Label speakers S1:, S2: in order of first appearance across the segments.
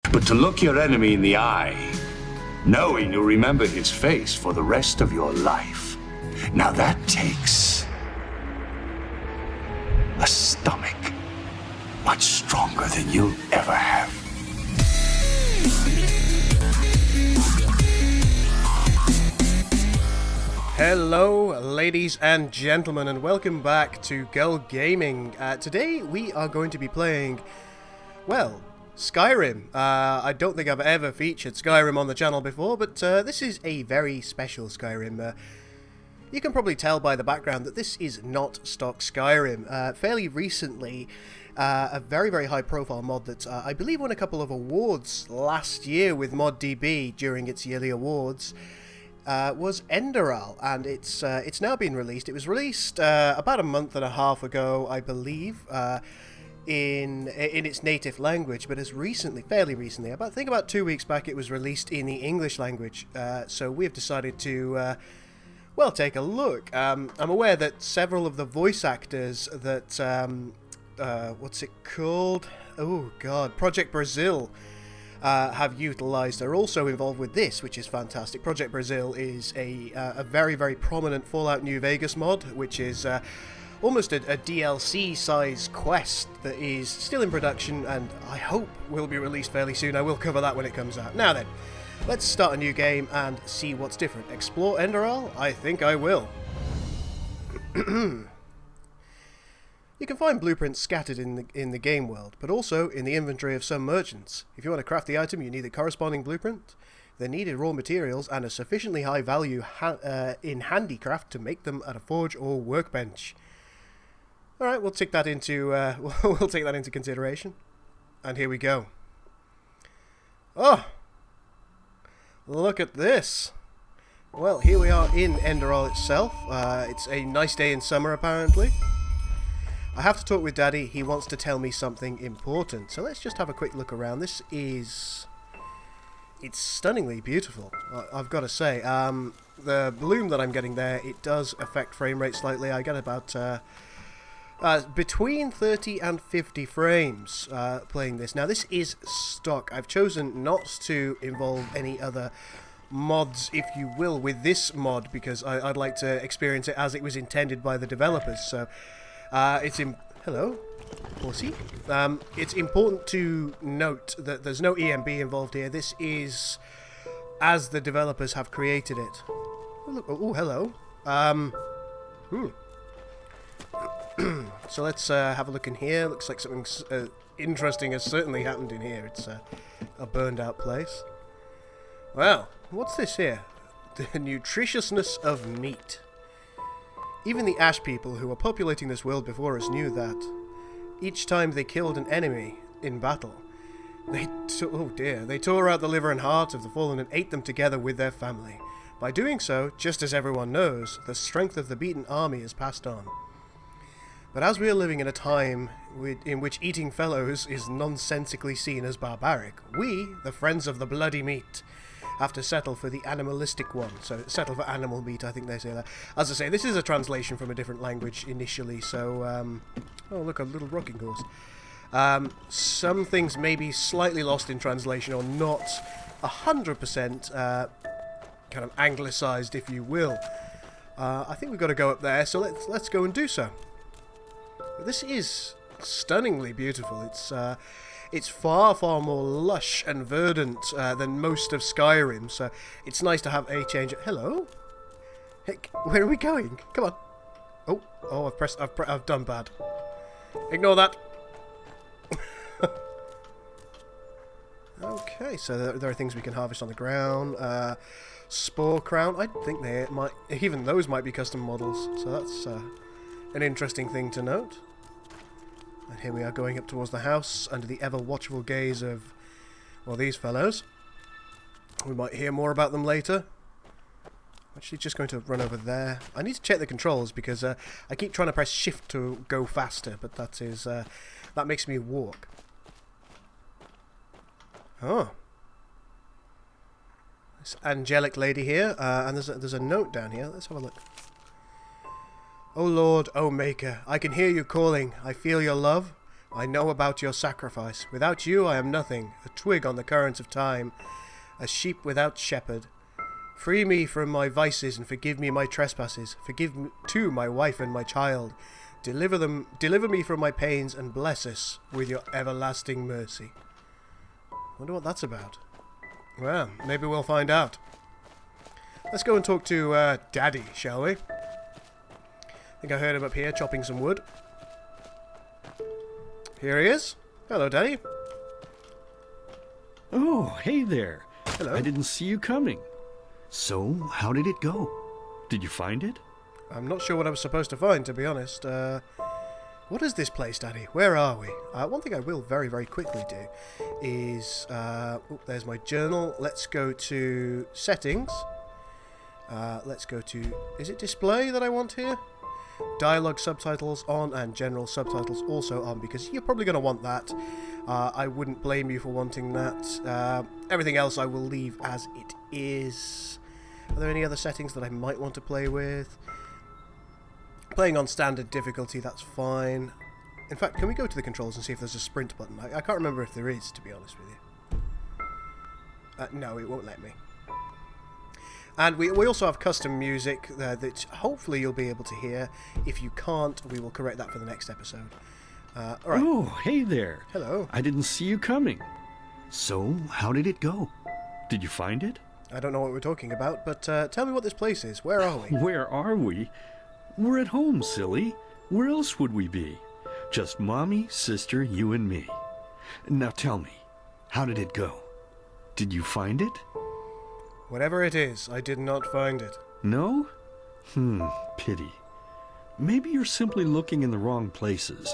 S1: But to look your enemy in the eye, knowing you'll remember his face for the rest of your life, now that takes a stomach much stronger than you'll ever have.
S2: Hello, ladies and gentlemen, and welcome back to Girl Gaming. Today we are going to be playing, well, Skyrim. I don't think I've ever featured Skyrim on the channel before, but this is a very special Skyrim. You can probably tell by the background that this is not stock Skyrim. Fairly recently, a very, very high-profile mod that I believe won a couple of awards last year with ModDB during its yearly awards. Was Enderal, and it's now been released. It was released about a month and a half ago, I believe, in its native language, but as recently, fairly recently, I think about 2 weeks back, it was released in the English language. So we've decided to, well, take a look. I'm aware that several of the voice actors that, what's it called? Oh God, Project Brazil. Have utilised are also involved with this, which is fantastic. Project Brazil is a very, very prominent Fallout New Vegas mod, which is almost a DLC-size quest that is still in production and I hope will be released fairly soon. I will cover that when it comes out. Now then, let's start a new game and see what's different. Explore Enderal? I think I will. You can find blueprints scattered in the game world, but also in the inventory of some merchants. If you want to craft the item, you need a corresponding blueprint, the needed raw materials, and a sufficiently high value in handicraft to make them at a forge or workbench. All right, we'll take that into we'll take that into consideration. And here we go. Oh, look at this. Well, here we are in Enderal itself. It's a nice day in summer, apparently. I have to talk with Daddy. He wants to tell me something important. So let's just have a quick look around. This is... it's stunningly beautiful, I've got to say. The bloom that I'm getting there, it does affect frame rate slightly. I get about between 30 and 50 frames playing this. Now this is stock. I've chosen not to involve any other mods, if you will, with this mod because I'd like to experience it as it was intended by the developers. So hello, horsey. It's important to note that there's no EMB involved here. This is as the developers have created it. Oh, hello. So let's have a look in here. Looks like something interesting has certainly happened in here. It's a burned out place. Well, what's this here? The nutritiousness of meat. Even the Ash people who were populating this world before us knew that. Each time they killed an enemy in battle, they tore out the liver and heart of the fallen and ate them together with their family. By doing so, just as everyone knows, the strength of the beaten army is passed on. But as we are living in a time in which eating fellows is nonsensically seen as barbaric, we, the friends of the bloody meat, have to settle for the animalistic one. So settle for animal meat, I think they say that. As I say, this is a translation from a different language initially, so... oh, look, a little rocking horse. Some things may be slightly lost in translation or not 100% kind of anglicised, if you will. I think we've got to go up there, so let's go and do so. This is stunningly beautiful. It's far, far more lush and verdant than most of Skyrim, so it's nice to have a change. Hello? Heck, where are we going? Come on. Oh, I've done bad. Ignore that. Okay, so there are things we can harvest on the ground. Spore crown. I think even those might be custom models, so that's an interesting thing to note. And here we are going up towards the house under the ever-watchful gaze of, well, these fellows. We might hear more about them later. I'm actually just going to run over there. I need to check the controls because I keep trying to press shift to go faster, but that makes me walk. Oh. This angelic lady here, and there's a note down here. Let's have a look. O Lord, O Maker, I can hear you calling. I feel your love. I know about your sacrifice. Without you, I am nothing, a twig on the currents of time, a sheep without shepherd. Free me from my vices and forgive me my trespasses. Forgive too my wife and my child. Deliver me from my pains and bless us with your everlasting mercy. Wonder what that's about. Well, maybe we'll find out. Let's go and talk to Daddy, shall we? I think I heard him up here chopping some wood. Here he is. Hello, Daddy.
S3: Oh, hey there.
S2: Hello.
S3: I didn't see you coming. So, how did it go? Did you find it?
S2: I'm not sure what I was supposed to find, to be honest. What is this place, Daddy? Where are we? One thing I will very, very quickly do is... there's my journal. Let's go to settings. Let's go to... Is it display that I want here? Dialogue subtitles on and general subtitles also on, because you're probably going to want that. I wouldn't blame you for wanting that. Everything else I will leave as it is. Are there any other settings that I might want to play with? Playing on standard difficulty, that's fine. In fact, can we go to the controls and see if there's a sprint button? I can't remember if there is, to be honest with you. No, it won't let me. And we also have custom music that hopefully you'll be able to hear. If you can't, we will correct that for the next episode. All right.
S3: Oh, hey there.
S2: Hello.
S3: I didn't see you coming. So, how did it go? Did you find it?
S2: I don't know what we're talking about, but tell me what this place is. Where are we?
S3: Where are we? We're at home, silly. Where else would we be? Just Mommy, sister, you and me. Now tell me, how did it go? Did you find it?
S2: Whatever it is, I did not find it.
S3: No? Pity. Maybe you're simply looking in the wrong places.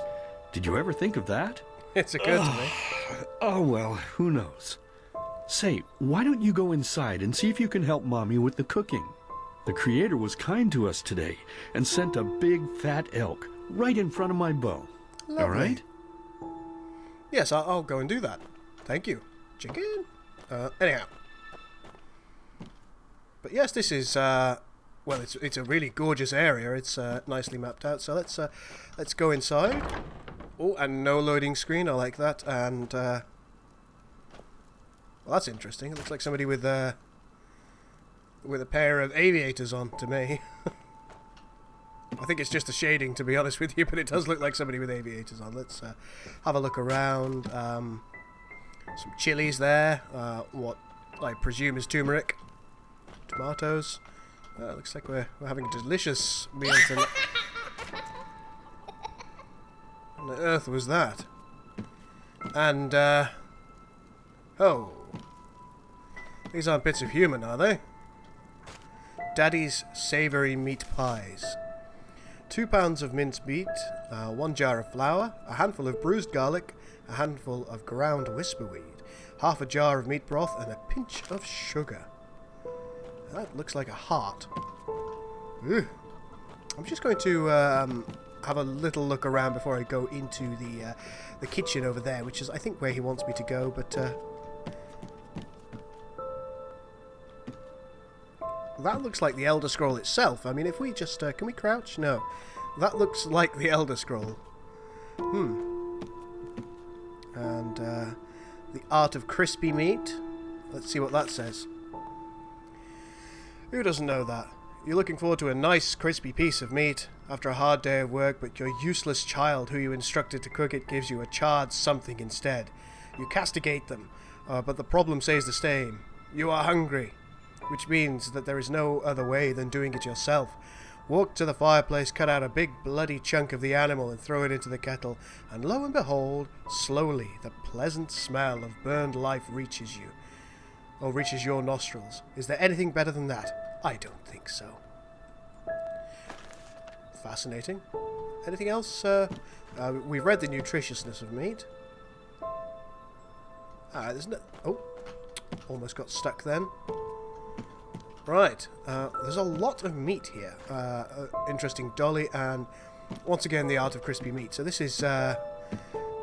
S3: Did you ever think of that?
S2: It's occurred to me.
S3: Oh, well, who knows? Say, why don't you go inside and see if you can help Mommy with the cooking? The Creator was kind to us today and sent a big fat elk right in front of my bow.
S2: Lovely.
S3: All right?
S2: Yes, I'll go and do that. Thank you. Chicken? Anyhow. But yes, this is, well, it's a really gorgeous area. It's nicely mapped out. So let's go inside. Oh, and no loading screen. I like that. And, well, that's interesting. It looks like somebody with a pair of aviators on to me. I think it's just a shading, to be honest with you, but it does look like somebody with aviators on. Let's have a look around. Some chilies there. What I presume is turmeric. Tomatoes. Looks like we're having a delicious meal tonight. What on earth was that? And, oh. These aren't bits of human, are they? Daddy's Savoury Meat Pies. 2 pounds of minced meat, 1 jar of flour, a handful of bruised garlic, a handful of ground whisperweed, half a jar of meat broth, and a pinch of sugar. That looks like a heart. Ugh. I'm just going to have a little look around before I go into the kitchen over there, which is, I think, where he wants me to go, but... that looks like the Elder Scroll itself. I mean, if we just... can we crouch? No. That looks like the Elder Scroll. And the Art of Crispy Meat. Let's see what that says. Who doesn't know that? You're looking forward to a nice, crispy piece of meat after a hard day of work, but your useless child who you instructed to cook it gives you a charred something instead. You castigate them, but the problem stays the same. You are hungry, which means that there is no other way than doing it yourself. Walk to the fireplace, cut out a big bloody chunk of the animal and throw it into the kettle, and lo and behold, slowly the pleasant smell of burned life reaches you. Or reaches your nostrils. Is there anything better than that? I don't think so. Fascinating. Anything else? We've read the nutritiousness of meat. There's no... Oh, almost got stuck then. Right, there's a lot of meat here. Interesting dolly, and once again the Art of Crispy Meat. So this is, well,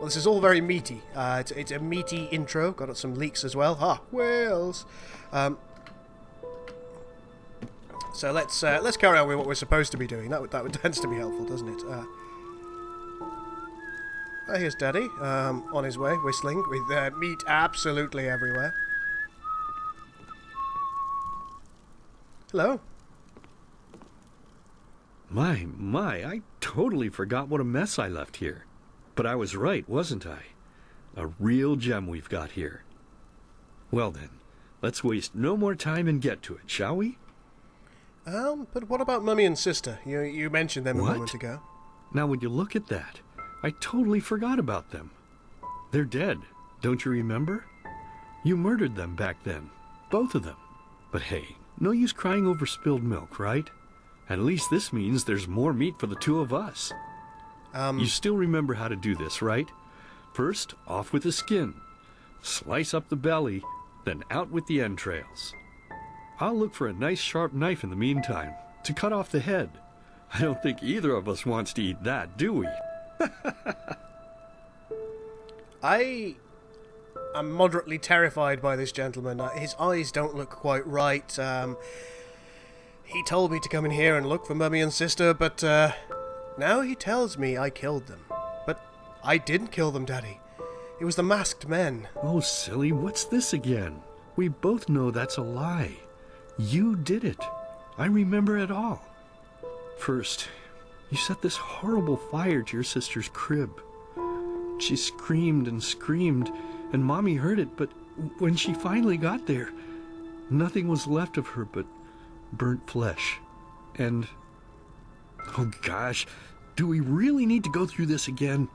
S2: this is all very meaty. It's a meaty intro. Got some leaks as well. Whales. So let's carry on with what we're supposed to be doing. That tends to be helpful, doesn't it? Here's Daddy, on his way, whistling, with meat absolutely everywhere. Hello?
S3: My, I totally forgot what a mess I left here. But I was right, wasn't I? A real gem we've got here. Well then, let's waste no more time and get to it, shall we?
S2: But what about Mummy and Sister? You mentioned them a moment ago.
S3: Now when you look at that, I totally forgot about them. They're dead, don't you remember? You murdered them back then, both of them. But hey, no use crying over spilled milk, right? At least this means there's more meat for the two of us. You still remember how to do this, right? First, off with the skin. Slice up the belly, then out with the entrails. I'll look for a nice sharp knife in the meantime, to cut off the head. I don't think either of us wants to eat that, do we?
S2: I am moderately terrified by this gentleman. His eyes don't look quite right. He told me to come in here and look for Mummy and Sister, but now he tells me I killed them. But I didn't kill them, Daddy. It was the masked men.
S3: Oh, silly, what's this again? We both know that's a lie. You did it. I remember it all. First, you set this horrible fire to your sister's crib. She screamed and screamed, and Mommy heard it, but when she finally got there, nothing was left of her but burnt flesh. And, oh gosh, do we really need to go through this again?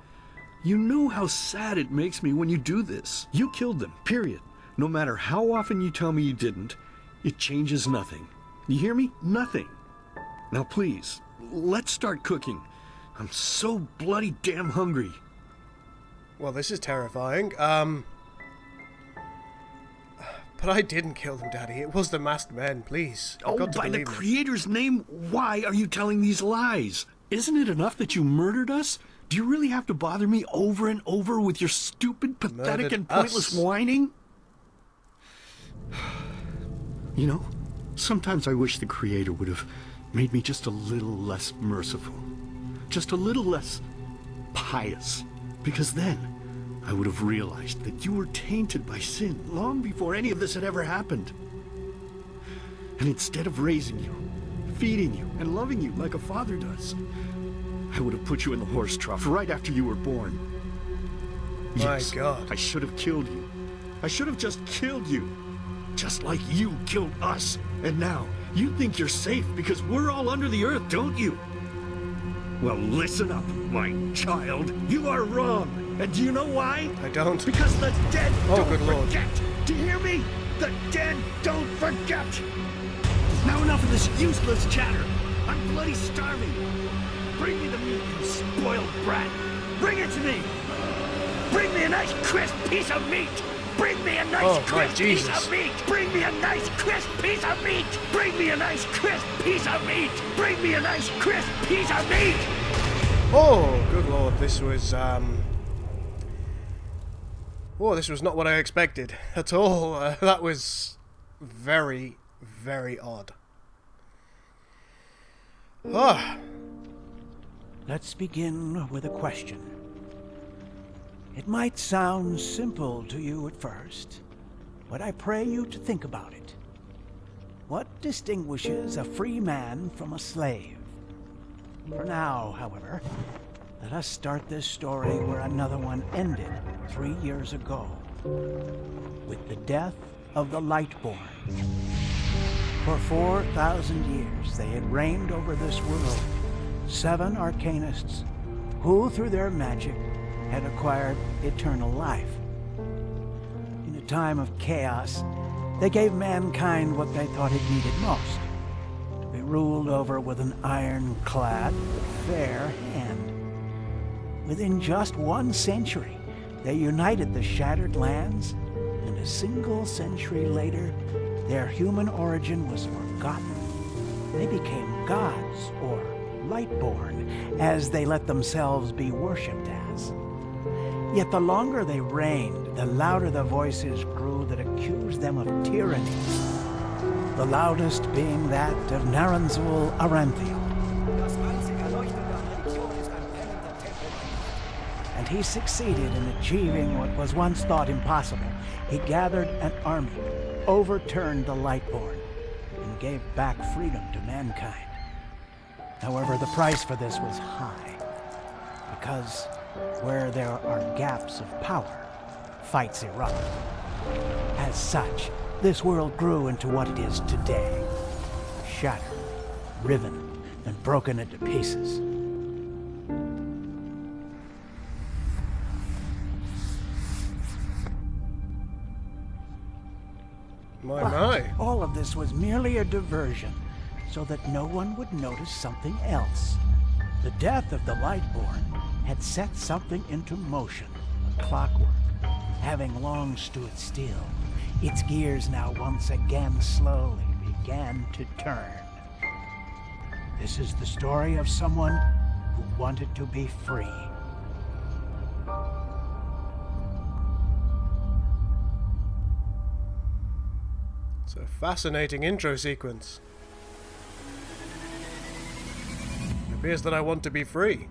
S3: You know how sad it makes me when you do this. You killed them, period. No matter how often you tell me you didn't, it changes nothing. You hear me? Nothing. Now please, let's start cooking. I'm so bloody damn hungry.
S2: Well, this is terrifying. But I didn't kill them, Daddy. It was the masked men, please. You've got to
S3: by the
S2: believe me.
S3: Creator's name, why are you telling these lies? Isn't it enough that you murdered us? Do you really have to bother me over and over with your stupid, pathetic,
S2: Murdered
S3: and pointless
S2: us.
S3: whining? You know, sometimes I wish the Creator would have made me just a little less merciful. Just a little less pious. Because then I would have realized that you were tainted by sin long before any of this had ever happened. And instead of raising you, feeding you, and loving you like a father does, I would have put you in the horse trough right after you were born.
S2: My
S3: Yes,
S2: God.
S3: I should have killed you. I should have just killed you. Just like you killed us. And now, you think you're safe because we're all under the earth, don't you? Well, listen up, my child. You are wrong. And do you know why?
S2: I don't.
S3: Because the dead don't
S2: good Lord.
S3: forget. Do you hear me? The dead don't forget. Now enough of this useless chatter. I'm bloody starving. Bring me the meat, you spoiled brat. Bring it to me. Bring me a nice crisp piece of meat. Bring me a nice
S2: Oh, my
S3: crisp piece
S2: Jesus.
S3: of meat. Bring me a nice crisp piece of meat. Bring me a nice crisp piece of meat. Bring me a nice crisp piece of meat.
S2: Oh, good Lord. This was, Oh, this was not what I expected at all. That was very, very odd. Ah.
S4: Let's begin with a question. It might sound simple to you at first, but I pray you to think about it. What distinguishes a free man from a slave? For now, however, let us start this story where another one ended 3 years ago, with the death of the Lightborn. For 4,000 years they had reigned over this world, 7 arcanists who, through their magic, had acquired eternal life. In a time of chaos, they gave mankind what they thought it needed most, to be ruled over with an ironclad, fair hand. Within just 1 century, they united the shattered lands, and a single century later, their human origin was forgotten. They became gods, or Lightborn, as they let themselves be worshipped as. Yet the longer they reigned, the louder the voices grew that accused them of tyranny. The loudest being that of Naranzul Aranthiel. And And he succeeded in achieving what was once thought impossible. He gathered an army, overturned the Lightborn, and gave back freedom to mankind. However, the price for this was high, because where there are gaps of power, fights erupt. As such, this world grew into what it is today. Shattered, riven, and broken into pieces.
S2: My.
S4: All of this was merely a diversion, so that no one would notice something else. The death of the Lightborn had set something into motion, a clockwork, having long stood still. Its gears now once again slowly began to turn. This is the story of someone who wanted to be free.
S2: It's a fascinating intro sequence. It appears that I want to be free.